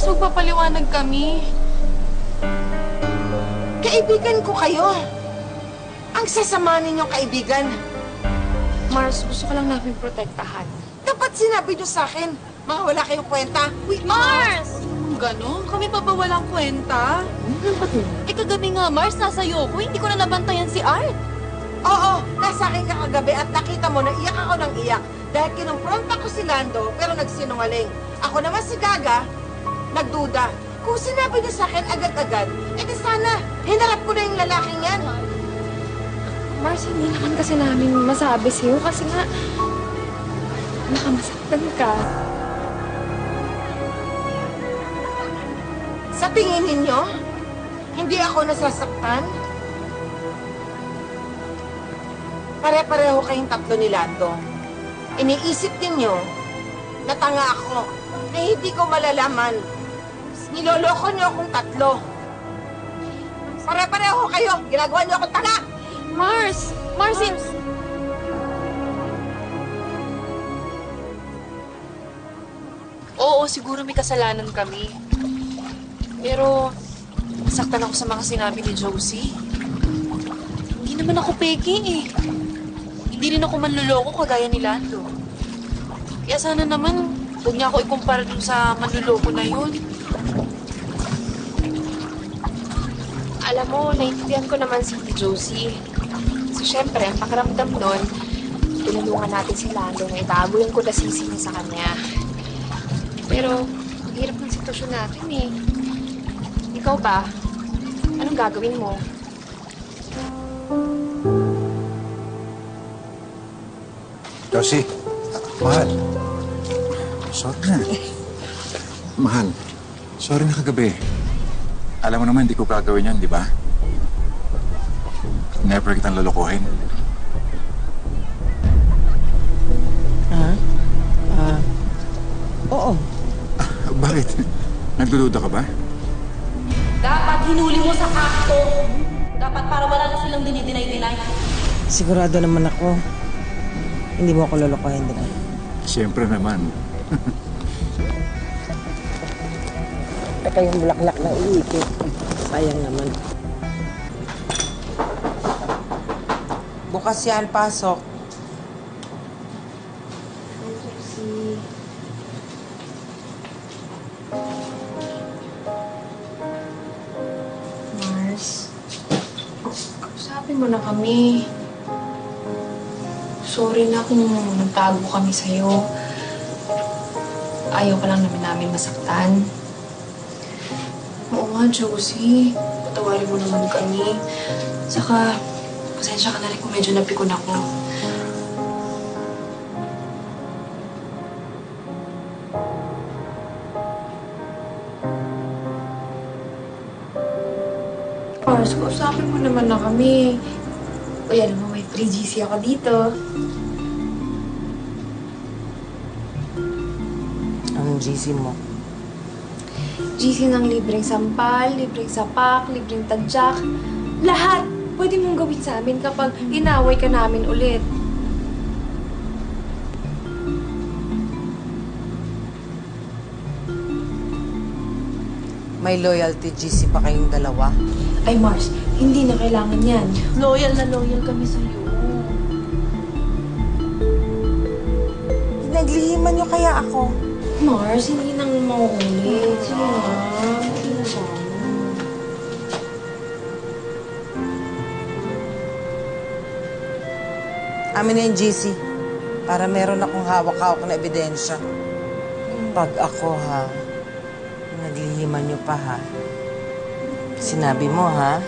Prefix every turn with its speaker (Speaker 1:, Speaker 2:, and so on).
Speaker 1: Mars, magpapaliwanag kami.
Speaker 2: Kaibigan ko kayo. Ang sasama ninyong kaibigan.
Speaker 1: Mars, gusto ko lang namin protektahan.
Speaker 2: Dapat sinabi niyo sa akin, mga wala kayong kwenta. Wait,
Speaker 1: Mars! Ganon? Kami pa ba walang kwenta? Eh kagabi nga, Mars, nasa Yoko. Hindi ko na nabantayan si Art.
Speaker 2: Oo, nasa akin ka kagabi at nakita mo na iyak ako ng iyak dahil kinumpronta ko si Lando pero nagsinungaling. Ako naman si Gaga, nagduda. Kung sinabi niyo sa akin agad-agad, edi sana, hinarap ko na yung lalaking yan.
Speaker 1: Mars, hindi naman kasi namin masabi sa'yo kasi nga nakamasaktan ka.
Speaker 2: Sa tingin ninyo, hindi ako nasasaktan? Pare-pareho kayong tatlo ni Lando. Iniisip ninyo na tanga ako na hindi ko malalaman. Niloloko niyo akong tatlo. Pare-pareho kayo. Ginagawa niyo akong tanga.
Speaker 1: Mars! Mars! Oo, siguro may kasalanan kami. Pero, nasaktan ako sa mga sinabi ni Josie. Hindi naman ako peke eh. Hindi rin ako manluloko kagaya ni Lando. Kaya sana naman, huwag niya ako ikumpara dun sa manluloko na yun. Alam mo, naiintindihan ko naman si Josie. So, syempre, ang pakiramdam nun, tinulungan natin si Lando na itago yung kudasisi niya sa kanya. Pero, ang hirap ng sitwasyon natin eh. Ikaw ba? Anong gagawin mo?
Speaker 3: Josie, mahal. Sorry na. Mahal, sorry na kagabi. Alam mo naman, hindi ko gagawin yan, di ba? Never kitang lulukuhin.
Speaker 2: Oo.
Speaker 3: Bakit? Nagdududa ka ba?
Speaker 4: Dapat hinuli mo sa kakto. Dapat para wala na silang dinidinay-dinay.
Speaker 2: Sigurado naman ako. Hindi mo ako lolokohin, di ba?
Speaker 3: Siyempre naman.
Speaker 2: Teka yung bulaklak na iikot. Sayang naman. Bukas yan, pasok.
Speaker 1: Mars, kausapin mo na kami. Sorry na kung nagtago kami sa'yo. Ayaw ka lang namin masaktan. Oo nga, Josie. Patawarin mo naman kami. Saka, pasensya ka na rin kung medyo napikon ako. Mars, kausapin mo naman na kami. Uy, alam mo, may free GC ako dito.
Speaker 2: Anong GC mo?
Speaker 1: GC ng libreng sampal, libreng sapak, libreng tadyak. Lahat! Pwede mong gawin sa amin kapag inaway ka namin ulit.
Speaker 2: May loyalty GC pa kayong dalawa?
Speaker 1: Ay, Mars, hindi na kailangan yan. Loyal na loyal kami sa'yo.
Speaker 2: Pinaglihiman niyo kaya ako?
Speaker 1: Mars, hindi nang mauulit. Sige na. Hindi na siya.
Speaker 2: Amin na yung GC. Para meron akong hawak-hawak na ebidensya. Pag ako, ha, naglihiman niyo pa, ha? Sinabi mo, ha?